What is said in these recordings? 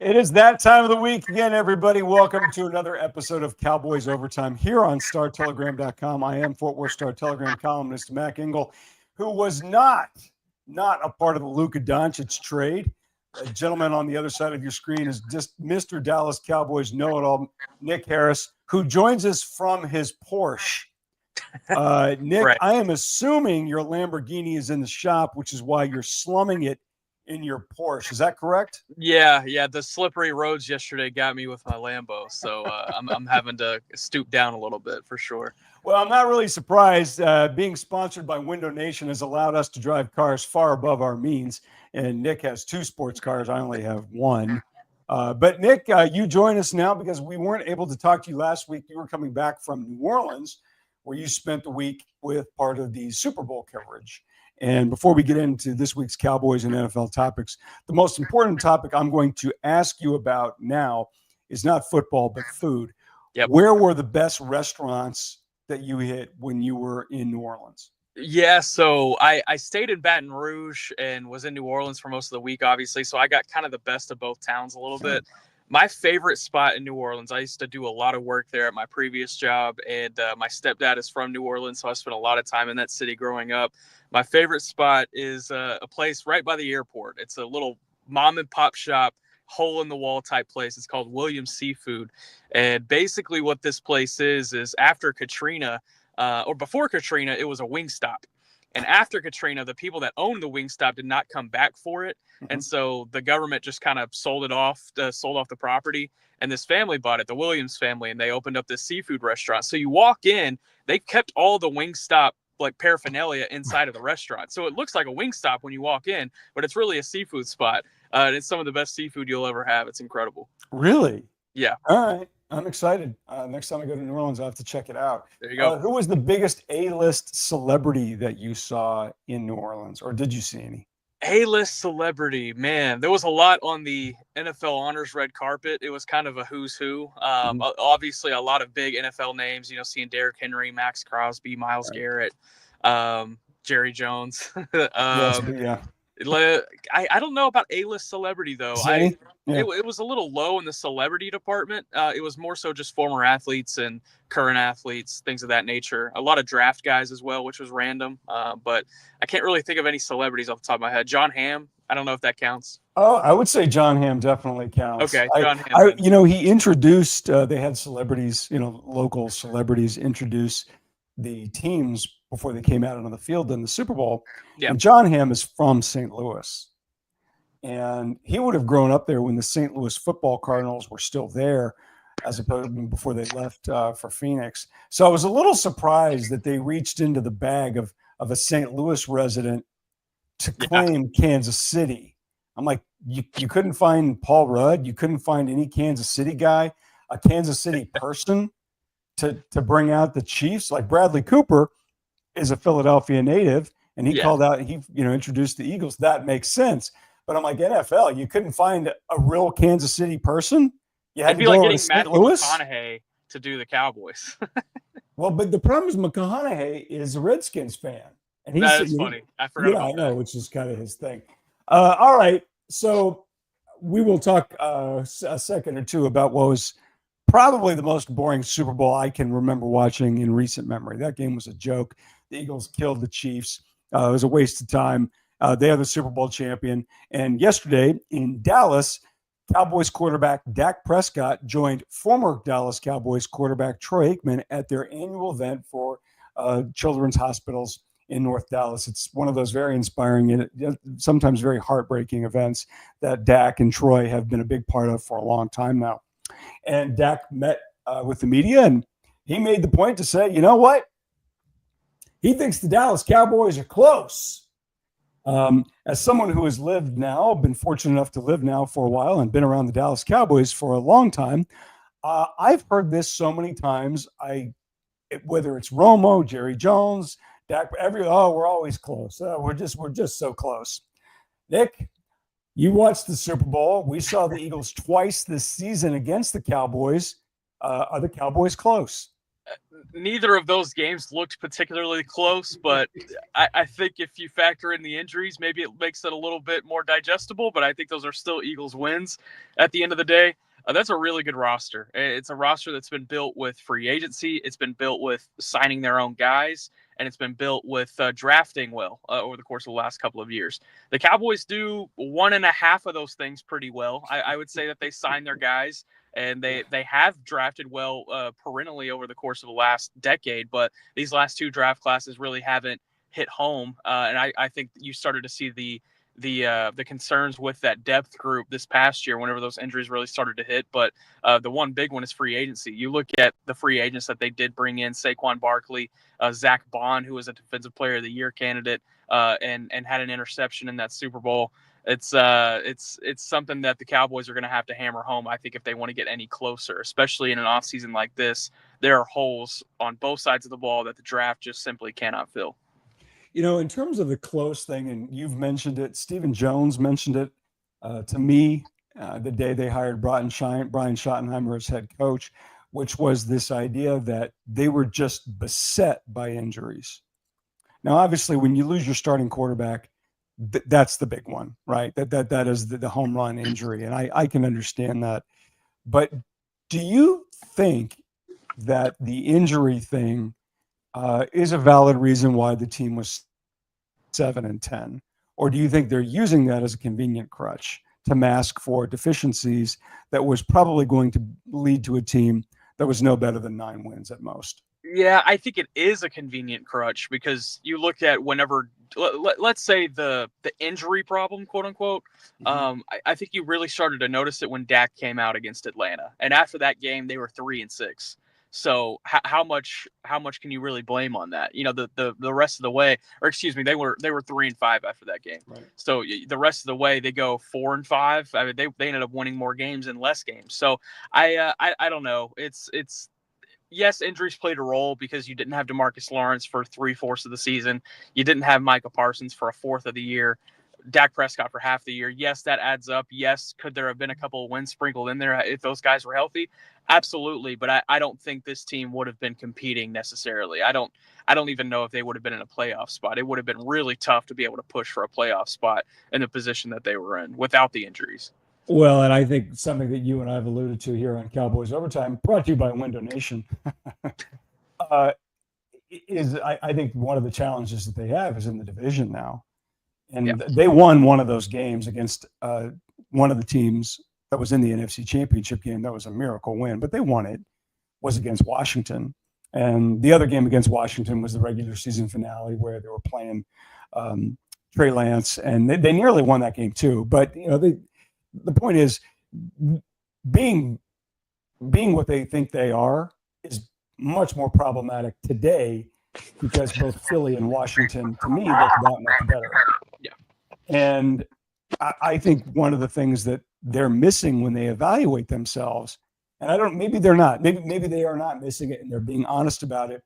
It is that time of the week again, everybody. Welcome to another episode of Cowboys Overtime here on StarTelegram.com. I am Fort Worth Star Telegram columnist Mac Engel, who was not a part of the Luka Doncic trade. A gentleman on the other side of your screen is just Mr. Dallas Cowboys know-it-all, Nick Harris, who joins us from his Porsche. Nick, right. I am assuming your Lamborghini is in the shop, which is why you're slumming it in your Porsche. Is that correct? Yeah. The slippery roads yesterday got me with my Lambo, so I'm having to stoop down a little bit for sure. Well, I'm not really surprised. Being sponsored by Window Nation has allowed us to drive cars far above our means. And Nick has 2 sports cars. I only have 1. But Nick, you join us now because we weren't able to talk to you last week. You were coming back from New Orleans, where you spent the week with part of the Super Bowl coverage. And before we get into this week's Cowboys and NFL topics, the most important topic I'm going to ask you about now is not football, but food. Yep. Where were the best restaurants that you hit when you were in New Orleans? Yeah, so I stayed in Baton Rouge and was in New Orleans for most of the week, obviously. So I got kind of the best of both towns a little bit. My favorite spot in New Orleans, I used to do a lot of work there at my previous job, and my stepdad is from New Orleans, so I spent a lot of time in that city growing up. My favorite spot is a place right by the airport. It's a little mom and pop shop, hole in the wall type place. It's called Williams Seafood. And basically what this place is after Katrina, or before Katrina, it was a Wingstop. And after Katrina, the people that owned the Wingstop did not come back for it. Mm-hmm. And so the government just kind of sold off the property. And this family bought it, the Williams family, and they opened up this seafood restaurant. So you walk in, they kept all the Wingstop like paraphernalia inside of the restaurant. So it looks like a Wingstop when you walk in, but it's really a seafood spot. And it's some of the best seafood you'll ever have. It's incredible. Really? Yeah. All right. I'm excited. Next time I go to New Orleans, I'll have to check it out. There you go. Who was the biggest A-list celebrity that you saw in New Orleans, or did you see any? A-list celebrity, man, there was a lot on the NFL honors red carpet. It was kind of a who's who. Obviously, a lot of big NFL names, seeing Derrick Henry, Max Crosby, Myles Garrett, Jerry Jones. Yes, yeah. I don't know about A-list celebrity, though. Yeah. It was a little low in the celebrity department. It was more so just former athletes and current athletes, things of that nature. A lot of draft guys as well, which was random. But I can't really think of any celebrities off the top of my head. John Hamm, I don't know if that counts. Oh, I would say John Hamm definitely counts. Okay, John Hamm. He introduced, they had celebrities, local celebrities introduce the teams before they came out onto the field in the Super Bowl. Yeah. And John Hamm is from St. Louis. And he would have grown up there when the St. Louis football Cardinals were still there, as opposed to before they left for Phoenix. So I was a little surprised that they reached into the bag of a St. Louis resident to claim Kansas City. I'm like, you couldn't find Paul Rudd. You couldn't find any Kansas City guy, a Kansas City person to bring out the Chiefs. Like Bradley Cooper is a Philadelphia native, and he called out, he introduced the Eagles. That makes sense. But I'm like, NFL, you couldn't find a real Kansas City person? You had It'd be to go like to getting St. Matthew Louis? McConaughey to do the Cowboys. Well, but the problem is McConaughey is a Redskins fan. And that is funny. I forgot about that. I know, which is kind of his thing. All right, so we will talk a second or two about what was probably the most boring Super Bowl I can remember watching in recent memory. That game was a joke. The Eagles killed the Chiefs. It was a waste of time. They are the Super Bowl champion. And yesterday in Dallas, Cowboys quarterback Dak Prescott joined former Dallas Cowboys quarterback Troy Aikman at their annual event for children's hospitals in North Dallas. It's one of those very inspiring and sometimes very heartbreaking events that Dak and Troy have been a big part of for a long time now. And Dak met with the media, and he made the point to say, you know what? He thinks the Dallas Cowboys are close. As someone who has been fortunate enough to live now for a while and been around the Dallas Cowboys for a long time, I've heard this so many times. Whether it's Romo, Jerry Jones, Dak, we're always close. We're just so close. Nick, you watched the Super Bowl. We saw the Eagles twice this season against the Cowboys. Are the Cowboys close? Neither of those games looked particularly close, but I think if you factor in the injuries, maybe it makes it a little bit more digestible. But I think those are still Eagles wins at the end of the day. That's a really good roster. It's a roster that's been built with free agency. It's been built with signing their own guys, and it's been built with drafting well over the course of the last couple of years. The Cowboys do one and a half of those things pretty well. I would say that they sign their guys and they have drafted well perennially over the course of the last decade, but these last two draft classes really haven't hit home. And I think you started to see the concerns with that depth group this past year whenever those injuries really started to hit. But the one big one is free agency. You look at the free agents that they did bring in: Saquon Barkley, Zach Bond, who was a Defensive Player of the Year candidate, and had an interception in that Super Bowl. It's something that the Cowboys are going to have to hammer home, I think, if they want to get any closer, especially in an offseason like this. There are holes on both sides of the ball that the draft just simply cannot fill. In terms of the close thing, and you've mentioned it, Stephen Jones mentioned it to me the day they hired Brian Schottenheimer as head coach, which was this idea that they were just beset by injuries. Now, obviously, when you lose your starting quarterback, that's the big one, right? That is the home run injury, and I can understand that. But do you think that the injury thing is a valid reason why the team was 7-10, or do you think they're using that as a convenient crutch to mask for deficiencies that was probably going to lead to a team that was no better than 9 wins at most? Yeah, I think it is a convenient crutch because you look at whenever, let's say the injury problem, quote unquote. I think you really started to notice it when Dak came out against Atlanta, and after that game, they were 3-6. So how much can you really blame on that? The rest of the way, or excuse me, they were 3-5 after that game. Right. So the rest of the way, they go 4-5. I mean, they ended up winning more games in less games. So I don't know. It's yes, injuries played a role because you didn't have DeMarcus Lawrence for 3/4 of the season. You didn't have Micah Parsons for a fourth of the year. Dak Prescott for half the year. Yes, that adds up. Yes, could there have been a couple of wins sprinkled in there if those guys were healthy? Absolutely, but I don't think this team would have been competing necessarily. I don't even know if they would have been in a playoff spot. It would have been really tough to be able to push for a playoff spot in the position that they were in without the injuries. Well, and I think something that you and I have alluded to here on Cowboys Overtime, brought to you by Window Nation, is I think one of the challenges that they have is in the division now. And they won one of those games against one of the teams that was in the NFC Championship game. That was a miracle win, but they won it. Was against Washington. And the other game against Washington was the regular season finale where they were playing Trey Lance, and they nearly won that game too. But the point is, being what they think they are is much more problematic today because both Philly and Washington, to me, look that much better. Yeah. And I think one of the things that they're missing when they evaluate themselves, and maybe they're not, maybe they are not missing it and they're being honest about it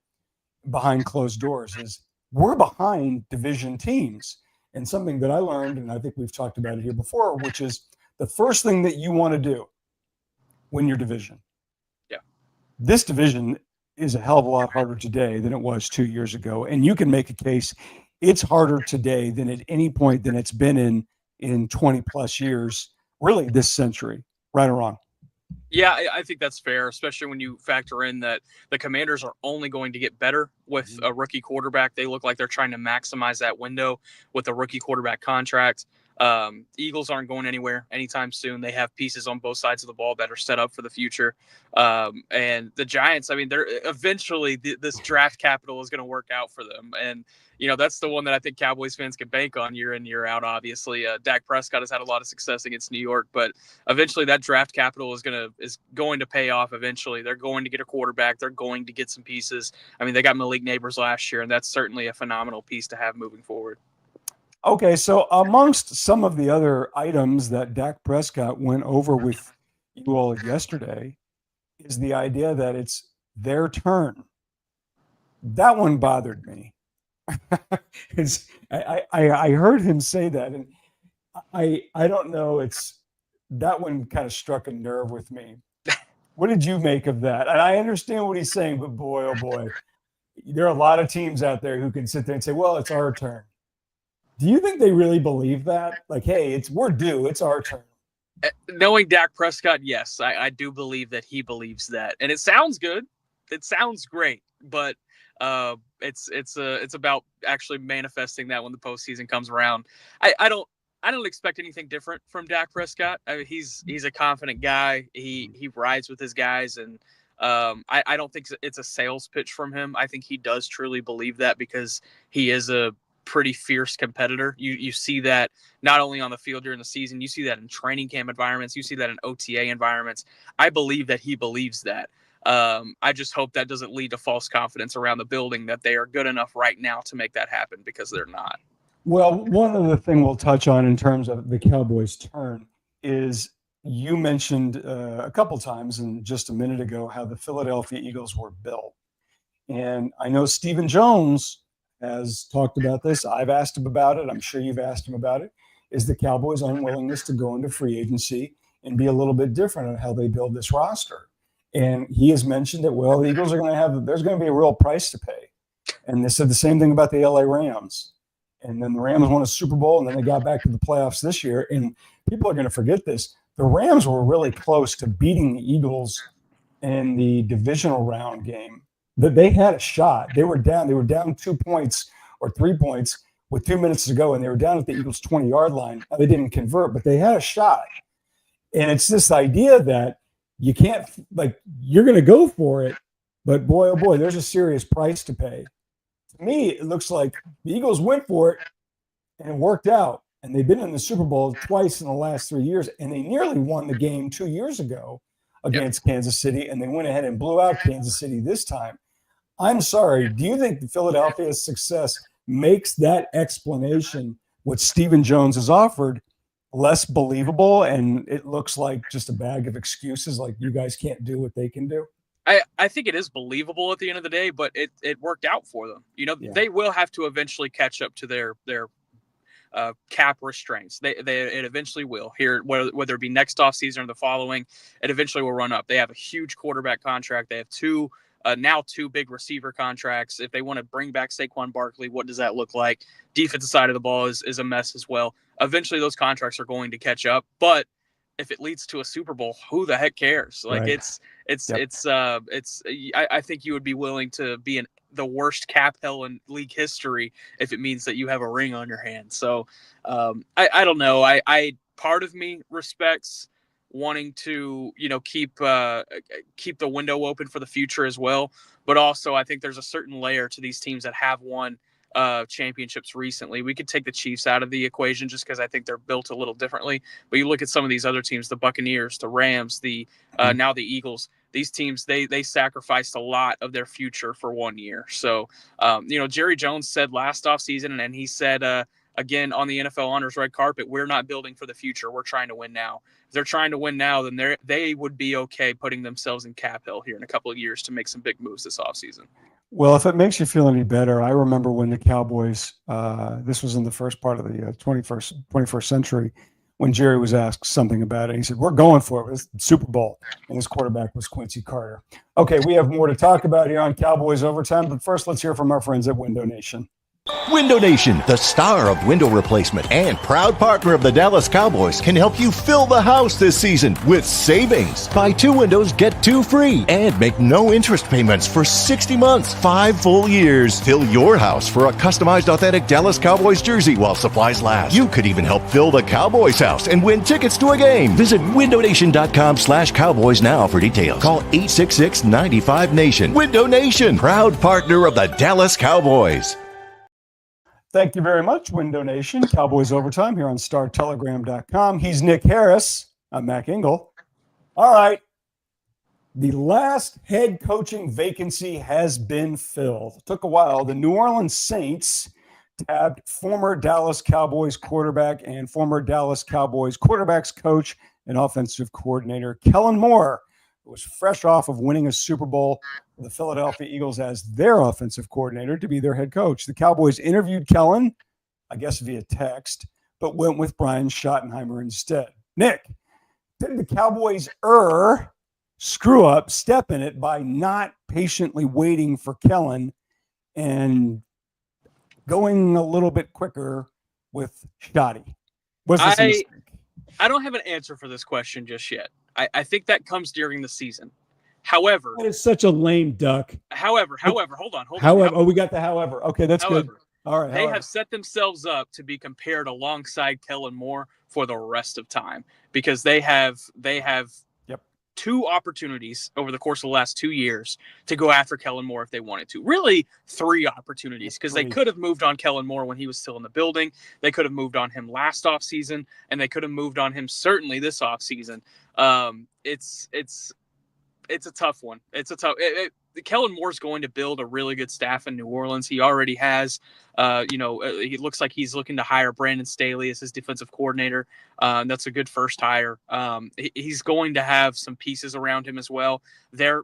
behind closed doors, is we're behind division teams. And something that I learned, and I think we've talked about it here before, which is the first thing that you want to do win your division. Yeah. This division is a hell of a lot harder today than it was 2 years ago. And you can make a case it's harder today than at any point than it's been in 20 plus years, really this century, right or wrong. Yeah, I think that's fair, especially when you factor in that the Commanders are only going to get better with a rookie quarterback. They look like they're trying to maximize that window with a rookie quarterback contract. Eagles aren't going anywhere anytime soon. They have pieces on both sides of the ball that are set up for the future. And the Giants, I mean, they're eventually this draft capital is going to work out for them. And, that's the one that I think Cowboys fans can bank on year in, year out. Obviously, Dak Prescott has had a lot of success against New York, but eventually that draft capital is going to pay off. Eventually, they're going to get a quarterback. They're going to get some pieces. I mean, they got Malik Neighbors last year, and that's certainly a phenomenal piece to have moving forward. Okay, so amongst some of the other items that Dak Prescott went over with you all yesterday is the idea that it's their turn. That one bothered me. I heard him say that, and I don't know. That one kind of struck a nerve with me. What did you make of that? And I understand what he's saying, but boy, oh boy, there are a lot of teams out there who can sit there and say, well, it's our turn. Do you think they really believe that? Like, hey, we're due. It's our turn. Knowing Dak Prescott, yes, I do believe that he believes that. And it sounds good. It sounds great. But it's about actually manifesting that when the postseason comes around. I don't expect anything different from Dak Prescott. I mean, he's a confident guy. He rides with his guys, and I don't think it's a sales pitch from him. I think he does truly believe that because he is a pretty fierce competitor. You see that not only on the field during the season, you see that in training camp environments, you see that in OTA environments. I believe that he believes that. I just hope that doesn't lead to false confidence around the building that they are good enough right now to make that happen, because they're not. Well, one other thing we'll touch on in terms of the Cowboys' turn is you mentioned a couple times and just a minute ago how the Philadelphia Eagles were built. And I know Stephen Jones has talked about this. I've asked him about it. I'm sure you've asked him about it. Is the Cowboys' unwillingness to go into free agency and be a little bit different on how they build this roster? And he has mentioned that, well, the Eagles are going to there's going to be a real price to pay. And they said the same thing about the LA Rams. And then the Rams won a Super Bowl, and then they got back to the playoffs this year. And people are going to forget this. The Rams were really close to beating the Eagles in the divisional round game. That they had a shot. They were down 2 points or 3 points with 2 minutes to go, and they were down at the Eagles' 20-yard line. Now, they didn't convert, but they had a shot. And it's this idea that you can't, like, you're going to go for it, but boy, oh boy, there's a serious price to pay. To me, it looks like the Eagles went for it, and it worked out. And they've been in the Super Bowl twice in the last 3 years, and they nearly won the game 2 years ago against Kansas City, and they went ahead and blew out Kansas City this time. I'm sorry. Do you think Philadelphia's success makes that explanation, what Stephen Jones has offered, less believable, and it looks like just a bag of excuses, like you guys can't do what they can do? I think it is believable at the end of the day, but it worked out for them. They will have to eventually catch up to their cap restraints. It eventually will. Here, whether it be next offseason or the following, it eventually will run up. They have a huge quarterback contract. They have now two big receiver contracts. If they want to bring back Saquon Barkley, what does that look like? Defensive side of the ball is a mess as well. Eventually, those contracts are going to catch up. But if it leads to a Super Bowl, who the heck cares? Like, right. I think you would be willing to be in the worst cap hell in league history if it means that you have a ring on your hand. So I don't know. I part of me respects wanting to keep the window open for the future as well, but also I think there's a certain layer to these teams that have won championships recently. We could take the Chiefs out of the equation just because I think they're built a little differently, but you look at some of these other teams, the Buccaneers, the Rams, now the Eagles. These teams, they sacrificed a lot of their future for 1 year. So Jerry Jones said last offseason, and he said again on the NFL Honors red carpet, we're not building for the future, we're trying to win now. If they're trying to win now, then they would be okay putting themselves in cap hill here in a couple of years to make some big moves this offseason. Well, if it makes you feel any better, I remember when the Cowboys, this was in the first part of the 21st century, when Jerry was asked something about it. He said, we're going for it. It was the Super Bowl, and his quarterback was Quincy Carter. Okay, we have more to talk about here on Cowboys Overtime, but first let's hear from our friends at Window Nation. Window Nation, the star of window replacement and proud partner of the Dallas Cowboys, can help you fill the house this season with savings. Buy 2 windows, get 2 free, and make no interest payments for 60 months, 5 full years. Fill your house for a customized authentic Dallas Cowboys jersey while supplies last. You could even help fill the Cowboys house and win tickets to a game. Visit windownation.com/Cowboys now for details. Call 866-95-NATION. Window Nation, proud partner of the Dallas Cowboys. Thank you very much, Window Nation. Cowboys Overtime here on StarTelegram.com. He's Nick Harris. I'm Mac Engel. All right. The last head coaching vacancy has been filled. It took a while. The New Orleans Saints tabbed former Dallas Cowboys quarterback and former Dallas Cowboys quarterbacks coach and offensive coordinator Kellen Moore, who was fresh off of winning a Super Bowl with the Philadelphia Eagles as their offensive coordinator, to be their head coach. The Cowboys interviewed Kellen, I guess via text, but went with Brian Schottenheimer instead. Nick, did the Cowboys screw up, step in it by not patiently waiting for Kellen and going a little bit quicker with Shoddy? Was this a mistake? I don't have an answer for this question just yet. I think that comes during the season. However, That is such a lame duck. However, hold on. Oh, we got the however. Okay, that's good. All right. They have set themselves up to be compared alongside Kellen Moore for the rest of time, because they have two opportunities over the course of the last 2 years to go after Kellen Moore if they wanted to. Really, three opportunities, because they could have moved on Kellen Moore when he was still in the building. They could have moved on him last offseason, and they could have moved on him certainly this offseason. It's a tough one. Kellen Moore's going to build a really good staff in New Orleans. He already has. He looks like he's looking to hire Brandon Staley as his defensive coordinator. That's a good first hire. He's going to have some pieces around him as well.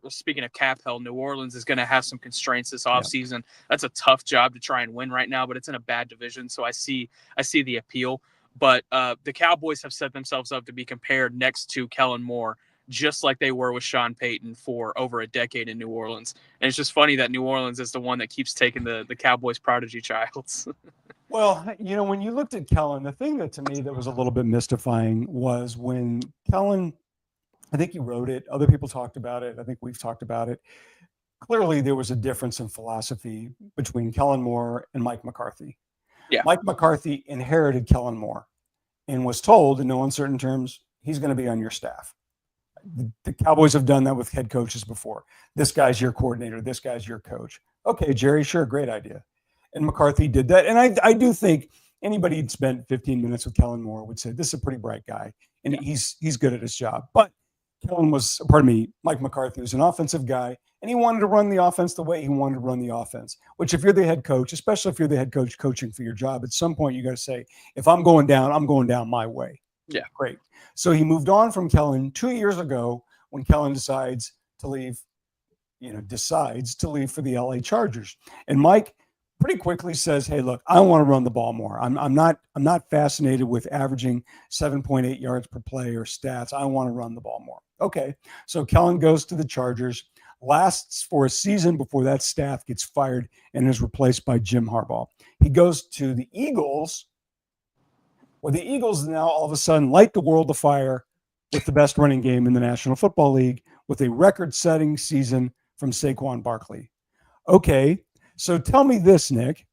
Speaking of cap hell, New Orleans is going to have some constraints this offseason. Yeah. That's a tough job to try and win right now, but it's in a bad division, so I see the appeal. But the Cowboys have set themselves up to be compared next to Kellen Moore, just like they were with Sean Payton for over a decade in New Orleans. And it's just funny that New Orleans is the one that keeps taking the Cowboys prodigy child. Well, when you looked at Kellen, the thing that to me that was a little bit mystifying was when Kellen, I think you wrote it, other people talked about it, I think we've talked about it. Clearly there was a difference in philosophy between Kellen Moore and Mike McCarthy. Yeah. Mike McCarthy inherited Kellen Moore and was told in no uncertain terms, he's going to be on your staff. The Cowboys have done that with head coaches before. This guy's your coordinator. This guy's your coach. Okay, Jerry, sure, great idea. And McCarthy did that. And I do think anybody who'd spent 15 minutes with Kellen Moore would say, this is a pretty bright guy, and he's good at his job. But Mike McCarthy was an offensive guy, and he wanted to run the offense the way he wanted to run the offense, which if you're the head coach, especially if you're the head coach coaching for your job, at some point you got to say, if I'm going down my way. Yeah, great. So he moved on from Kellen 2 years ago when Kellen decides to leave for the LA Chargers. And Mike pretty quickly says, hey, look, I want to run the ball more. I'm not fascinated with averaging 7.8 yards per play or stats. I want to run the ball more. Okay. So Kellen goes to the Chargers, lasts for a season before that staff gets fired and is replaced by Jim Harbaugh. He goes to the Eagles, where the Eagles now all of a sudden light the world afire with the best running game in the National Football League with a record-setting season from Saquon Barkley. Okay, so tell me this, Nick.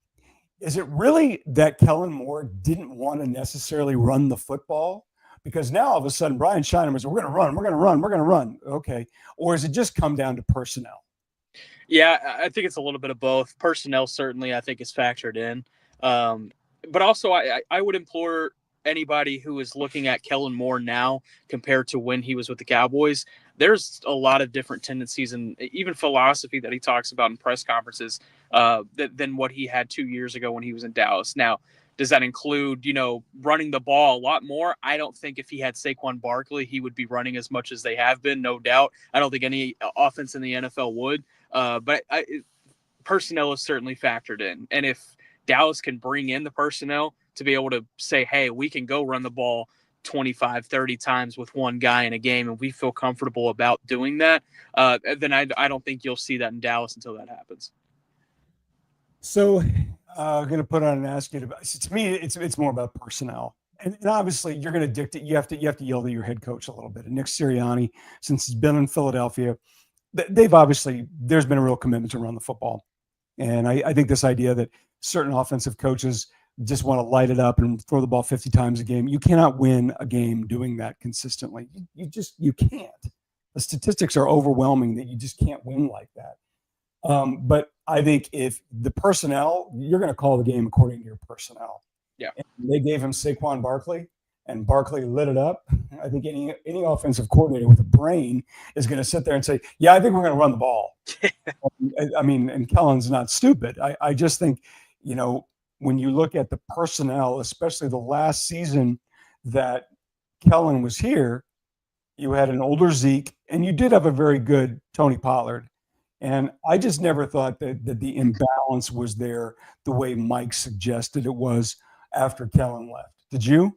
Is it really that Kellen Moore didn't want to necessarily run the football? Because now all of a sudden Brian Schottenheimer says, we're going to run. Okay. Or has it just come down to personnel? Yeah, I think it's a little bit of both. Personnel certainly I think is factored in. But also, I would implore anybody who is looking at Kellen Moore now compared to when he was with the Cowboys, there's a lot of different tendencies and even philosophy that he talks about in press conferences than what he had 2 years ago when he was in Dallas. Now, does that include, running the ball a lot more? I don't think if he had Saquon Barkley, he would be running as much as they have been, no doubt. I don't think any offense in the NFL would. But personnel is certainly factored in. And if Dallas can bring in the personnel to be able to say, hey, we can go run the ball 25, 30 times with one guy in a game, and we feel comfortable about doing that, then I don't think you'll see that in Dallas until that happens. So I'm going to put on and ask you to me, it's more about personnel. And obviously you're going to dictate, you have to yell to your head coach a little bit. And Nick Sirianni, since he's been in Philadelphia, there's been a real commitment to run the football. And I think this idea that certain offensive coaches just want to light it up and throw the ball 50 times a game. You cannot win a game doing that consistently. You can't. The statistics are overwhelming that you just can't win like that. But I think if the personnel, you're going to call the game according to your personnel. Yeah. And they gave him Saquon Barkley, and Barkley lit it up. I think any offensive coordinator with a brain is going to sit there and say, yeah, I think we're going to run the ball. I mean, and Kellen's not stupid. I just think, when you look at the personnel, especially the last season that Kellen was here, you had an older Zeke, and you did have a very good Tony Pollard. And I just never thought that the imbalance was there the way Mike suggested it was after Kellen left. Did you?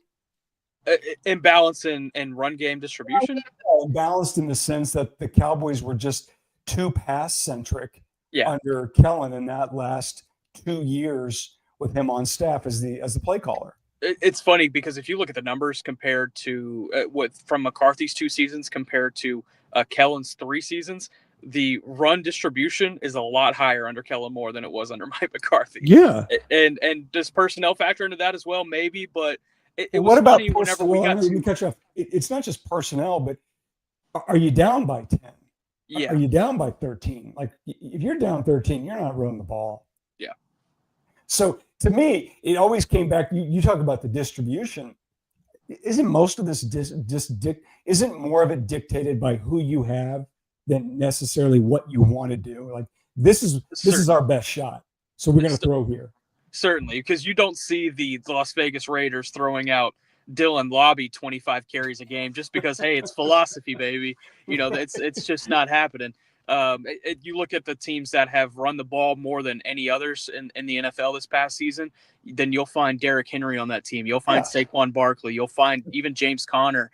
Imbalance in run game distribution? balanced in the sense that the Cowboys were just too pass centric Yeah. under Kellen in that last 2 years with him on staff as the play caller. It's funny because if you look at the numbers compared to from McCarthy's 2 seasons compared to Kellen's 3 seasons, the run distribution is a lot higher under Kellen Moore than it was under Mike McCarthy. Yeah. And does personnel factor into that as well? Maybe, but it was what about funny whenever we got let me cut you off. It's not just personnel, but are you down by 10? Yeah. Are you down by 13? Like, if you're down 13, you're not running the ball. Yeah. So to me, it always came back. You talk about the distribution. Isn't most of this isn't more of it dictated by who you have than necessarily what you want to do? Like, this is our best shot, so we're going to throw here. Certainly, because you don't see the Las Vegas Raiders throwing out Dylan Lobby 25 carries a game just because, hey, it's philosophy, baby. It's just not happening. You look at the teams that have run the ball more than any others in the NFL this past season, then you'll find Derrick Henry on that team. You'll find Saquon Barkley. You'll find even James Conner,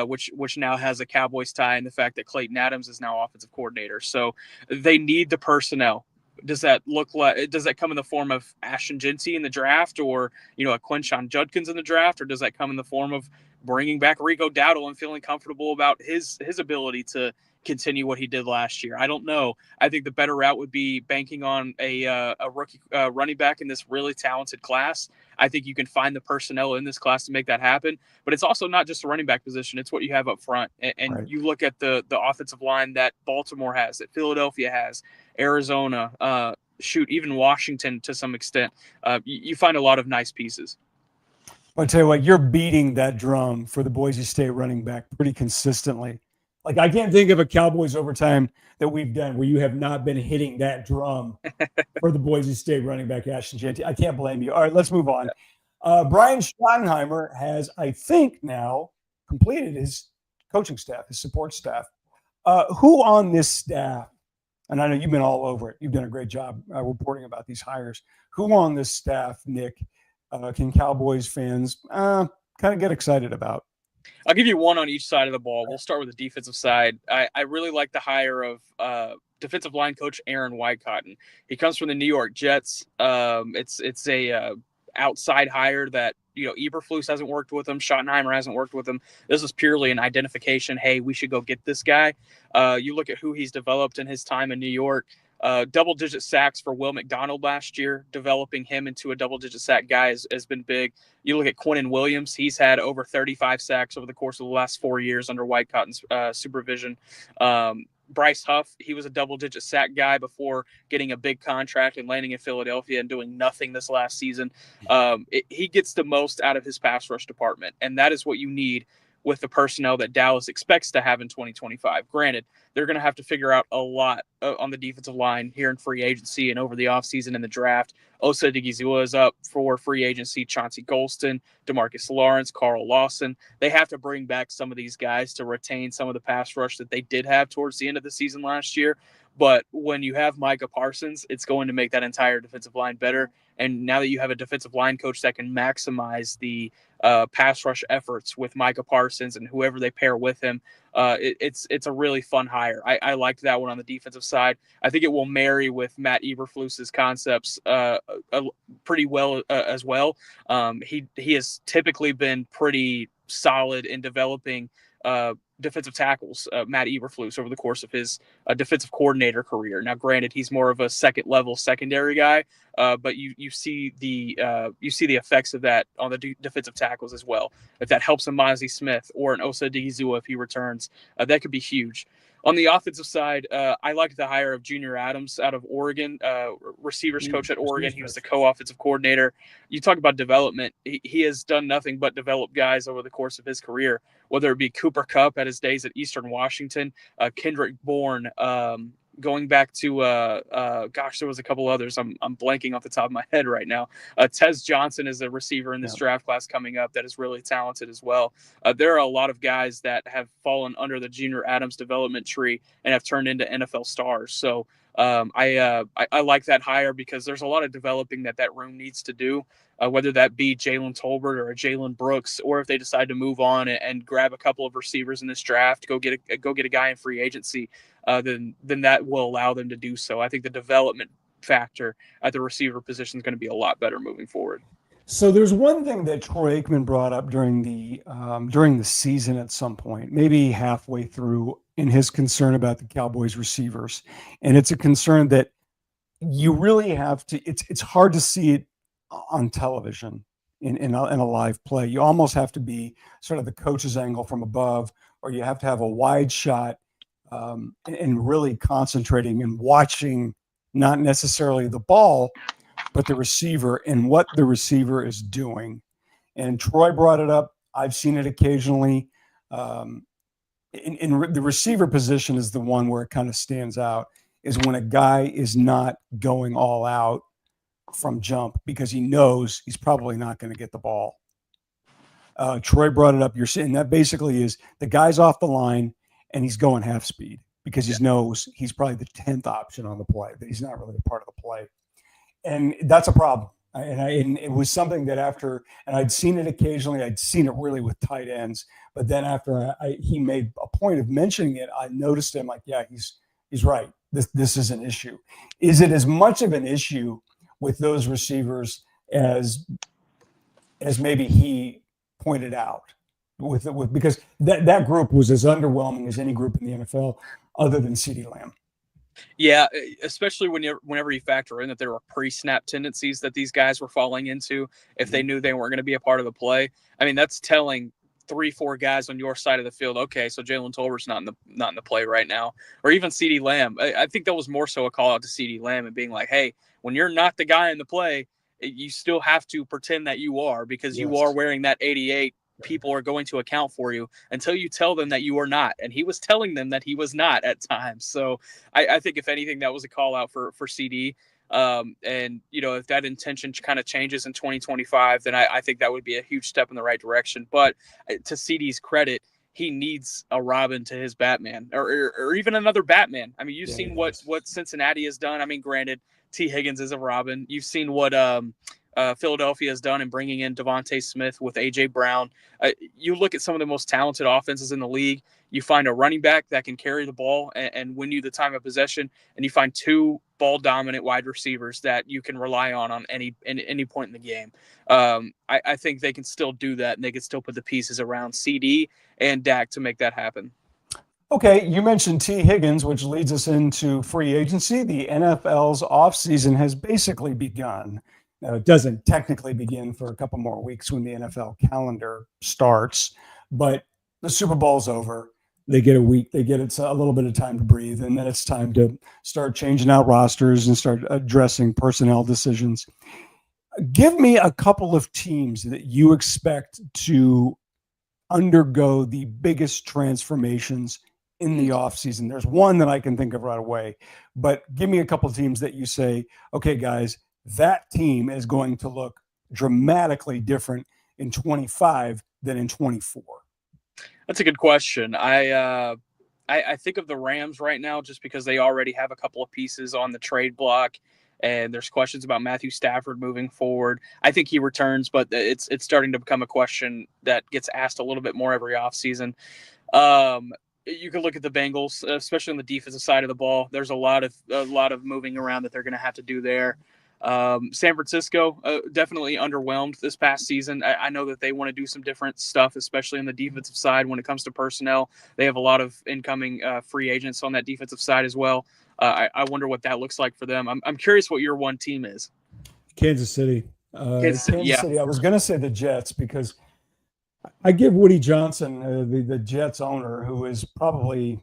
which now has a Cowboys tie, and the fact that Clayton Adams is now offensive coordinator. So they need the personnel. Does that come in the form of Ashton Jinty in the draft, or a Quinshon Judkins in the draft, or does that come in the form of bringing back Rico Dowdle and feeling comfortable about his ability to continue what he did last year? I don't know. I think the better route would be banking on a rookie running back in this really talented class. I think you can find the personnel in this class to make that happen. But it's also not just a running back position. It's what you have up front. And Right. You look at the offensive line that Baltimore has, that Philadelphia has, Arizona, even Washington to some extent. You find a lot of nice pieces. I'll tell you what, you're beating that drum for the Boise State running back pretty consistently. Like, I can't think of a Cowboys overtime that we've done where you have not been hitting that drum for the Boise State running back, Ashton Jeanty. I can't blame you. All right, let's move on. Brian Schottenheimer has, I think, now completed his coaching staff, his support staff. Who on this staff, and I know you've been all over it, you've done a great job reporting about these hires. Who on this staff, Nick, can Cowboys fans kind of get excited about? I'll give you one on each side of the ball. We'll start with the defensive side. I really like the hire of defensive line coach Aaron Whitecotton. He comes from the New York Jets. It's a outside hire that Eberflus hasn't worked with him. Schottenheimer hasn't worked with him. This is purely an identification. Hey, we should go get this guy. You look at who he's developed in his time in New York. Double-digit sacks for Will McDonald last year. Developing him into a double-digit sack guy has been big. You look at Quinnen Williams. He's had over 35 sacks over the course of the last 4 years under Whitecotton's supervision. Bryce Huff, he was a double-digit sack guy before getting a big contract and landing in Philadelphia and doing nothing this last season. He gets the most out of his pass rush department, and that is what you need with the personnel that Dallas expects to have in 2025. Granted, they're going to have to figure out a lot on the defensive line here in free agency and over the offseason and the draft. Osa Digizua is up for free agency. Chauncey Golston, DeMarcus Lawrence, Carl Lawson. They have to bring back some of these guys to retain some of the pass rush that they did have towards the end of the season last year. But when you have Micah Parsons, it's going to make that entire defensive line better. And now that you have a defensive line coach that can maximize the pass rush efforts with Micah Parsons and whoever they pair with him, it's a really fun hire. I liked that one on the defensive side. I think it will marry with Matt Eberflus's concepts pretty well as well. He has typically been pretty solid in developing defensive tackles, Matt Eberflus, over the course of his defensive coordinator career. Now, granted, he's more of a second-level secondary guy, but you see the effects of that on the defensive tackles as well. If that helps a Mozzie Smith or an Osa Digizua if he returns, that could be huge. On the offensive side, I like the hire of Junior Adams out of Oregon, receivers coach at Oregon. He was the co-offensive coordinator. You talk about development. He has done nothing but develop guys over the course of his career, whether it be Cooper Kupp at his days at Eastern Washington, Kendrick Bourne, going back to there was a couple others. I'm blanking off the top of my head right now. Tez Johnson is a receiver in this draft class coming up that is really talented as well. There are a lot of guys that have fallen under the Junior Adams development tree and have turned into NFL stars. So I like that hire because there's a lot of developing that room needs to do, whether that be Jalen Tolbert or a Jalen Brooks, or if they decide to move on and grab a couple of receivers in this draft, go get a guy in free agency, then that will allow them to do so. I think the development factor at the receiver position is going to be a lot better moving forward. So there's one thing that Troy Aikman brought up during the season at some point, maybe halfway through, in his concern about the Cowboys receivers, and it's a concern that you really have to. It's hard to see it on television in a live play. You almost have to be sort of the coach's angle from above, or you have to have a wide shot and really concentrating and watching not necessarily the ball, but the receiver and what the receiver is doing. And Troy brought it up. I've seen it occasionally. In the receiver position is the one where it kind of stands out, is when a guy is not going all out from jump because he knows he's probably not going to get the ball. Troy brought it up. You're saying that basically is the guy's off the line and he's going half speed because he knows he's probably the 10th option on the play, that he's not really a part of the play. And that's a problem. And it was something that and I'd seen it occasionally, I'd seen it really with tight ends, but then after he made a point of mentioning it, I noticed him like, yeah, he's right. This is an issue. Is it as much of an issue with those receivers as maybe he pointed out because that group was as underwhelming as any group in the NFL other than CeeDee Lamb? Yeah, especially whenever you factor in that there were pre-snap tendencies that these guys were falling into if they knew they weren't going to be a part of the play. I mean, that's telling 3-4 guys on your side of the field, okay, so Jalen Tolbert's not in the play right now, or even CeeDee Lamb. I think that was more so a call out to CeeDee Lamb and being like, hey, when you're not the guy in the play, you still have to pretend that you are because you are wearing that 88. People are going to account for you until you tell them that you are not. And he was telling them that he was not at times. So I think if anything, that was a call out for CD. And, if that intention kind of changes in 2025, then I think that would be a huge step in the right direction. But to CD's credit, he needs a Robin to his Batman or even another Batman. I mean, you've seen what Cincinnati has done. I mean, granted, T. Higgins is a Robin. You've seen what Philadelphia has done in bringing in Devontae Smith with A.J. Brown. You look at some of the most talented offenses in the league. You find a running back that can carry the ball and win you the time of possession, and you find 2 ball-dominant wide receivers that you can rely on any point in the game. I think they can still do that, and they can still put the pieces around CD and Dak to make that happen. Okay, you mentioned T. Higgins, which leads us into free agency. The NFL's offseason has basically begun. Now, it doesn't technically begin for a couple more weeks when the NFL calendar starts, but the Super Bowl's over. They get a week. They get a little bit of time to breathe, and then it's time to start changing out rosters and start addressing personnel decisions. Give me a couple of teams that you expect to undergo the biggest transformations in the offseason. There's one that I can think of right away, but give me a couple of teams that you say, okay, guys, that team is going to look dramatically different in 25 than in 24. That's a good question. I think of the Rams right now just because they already have a couple of pieces on the trade block, and there's questions about Matthew Stafford moving forward. I think he returns, but it's starting to become a question that gets asked a little bit more every offseason. You can look at the Bengals, especially on the defensive side of the ball. There's a lot of moving around that they're going to have to do there. San Francisco definitely underwhelmed this past season. I know that they want to do some different stuff, especially on the defensive side when it comes to personnel. They have a lot of incoming free agents on that defensive side as well. I wonder what that looks like for them. I'm curious what your one team is. Kansas City. Kansas City. I was going to say the Jets because I give Woody Johnson, the Jets owner, who is probably,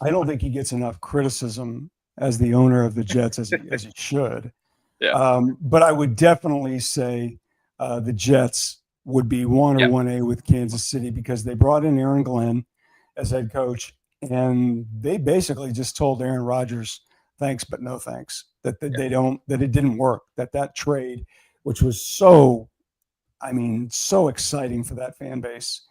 I don't think he gets enough criticism as the owner of the Jets as he should. Yeah. But I would definitely say the Jets would be 1 or 1A with Kansas City because they brought in Aaron Glenn as head coach, and they basically just told Aaron Rodgers, thanks, but no thanks, that it didn't work, that trade, which was so exciting for that fan base.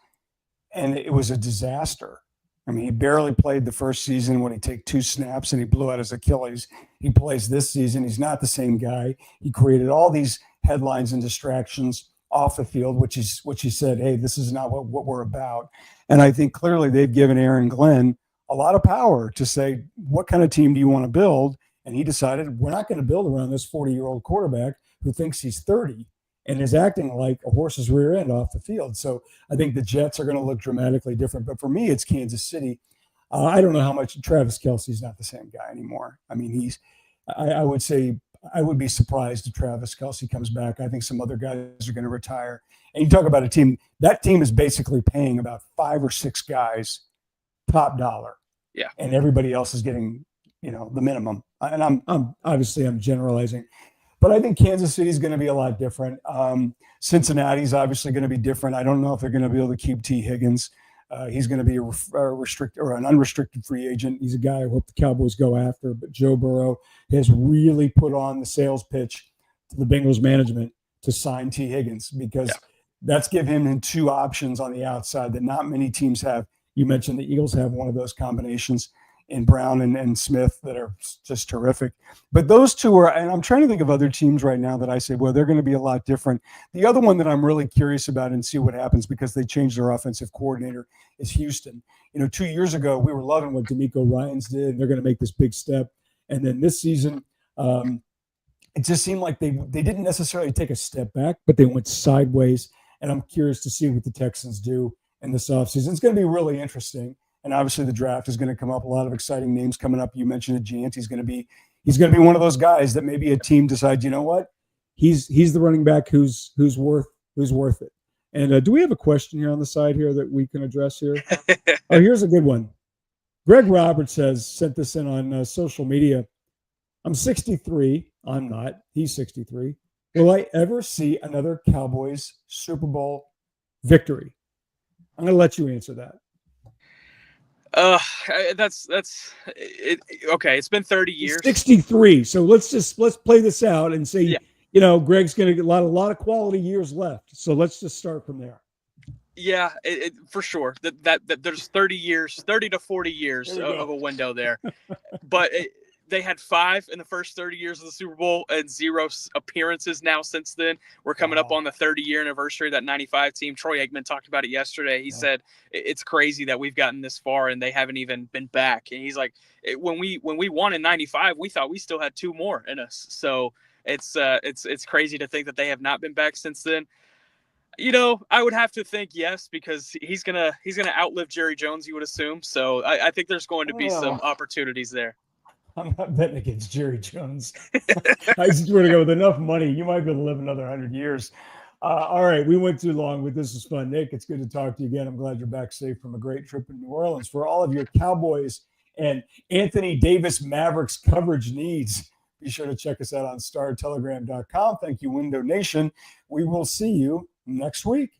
And it was a disaster. I mean, he barely played the first season when he took 2 snaps and he blew out his Achilles. He plays this season. He's not the same guy. He created all these headlines and distractions off the field, which he said, hey, this is not what we're about. And I think clearly they've given Aaron Glenn a lot of power to say, what kind of team do you want to build? And he decided, we're not going to build around this 40-year-old quarterback who thinks he's 30 and is acting like a horse's rear end off the field. So I think the Jets are going to look dramatically different. But for me, it's Kansas City. I don't know how much Travis Kelce's not the same guy anymore. I mean, I would say I would be surprised if Travis Kelce comes back. I think some other guys are going to retire. And you talk about a team, that team is basically paying about 5 or 6 guys top dollar. Yeah. And everybody else is getting, the minimum. And I'm obviously I'm generalizing. But I think Kansas City is going to be a lot different. Cincinnati's obviously going to be different. I don't know if they're going to be able to keep T. Higgins. He's going to be an unrestricted free agent. He's a guy I hope the Cowboys go after. But Joe Burrow has really put on the sales pitch to the Bengals management to sign T. Higgins because that's given him 2 options on the outside that not many teams have. You mentioned the Eagles have one of those combinations in Brown and Smith that are just terrific. But those 2 are, and I'm trying to think of other teams right now that I say, well, they're going to be a lot different. The other one that I'm really curious about and see what happens because they changed their offensive coordinator is Houston. 2 years ago, we were loving what DeMeco Ryans did. They're going to make this big step. And then this season, it just seemed like they didn't necessarily take a step back, but they went sideways. And I'm curious to see what the Texans do in this offseason. It's going to be really interesting. And obviously the draft is going to come up. A lot of exciting names coming up. You mentioned it, Jant. He's going to be one of those guys that maybe a team decides, you know what? He's the running back who's worth it. And do we have a question here on the side here that we can address here? Oh, here's a good one. Greg Roberts sent this in on social media. I'm 63. I'm not. He's 63. Will I ever see another Cowboys Super Bowl victory? I'm going to let you answer that. That's it. Okay, it's been 30 years. 63. So let's play this out and say, Greg's going to get a lot of quality years left. So let's just start from there. Yeah, for sure. That there's 30 to 40 years of a window there. But they had 5 in the first 30 years of the Super Bowl and 0 appearances now since then. We're coming up on the 30-year anniversary of that 95 team. Troy Aikman talked about it yesterday. He said it's crazy that we've gotten this far and they haven't even been back. And he's like, when we won in 95, we thought we still had 2 more in us. So it's crazy to think that they have not been back since then. I would have to think yes, because he's gonna outlive Jerry Jones, you would assume. So I think there's going to be some opportunities there. I'm not betting against Jerry Jones. I swear to God, with enough money, you might be able to live another 100 years. All right, we went too long, but this was fun. Nick, it's good to talk to you again. I'm glad you're back safe from a great trip in New Orleans. For all of your Cowboys and Anthony Davis Mavericks coverage needs, be sure to check us out on StarTelegram.com. Thank you, Window Nation. We will see you next week.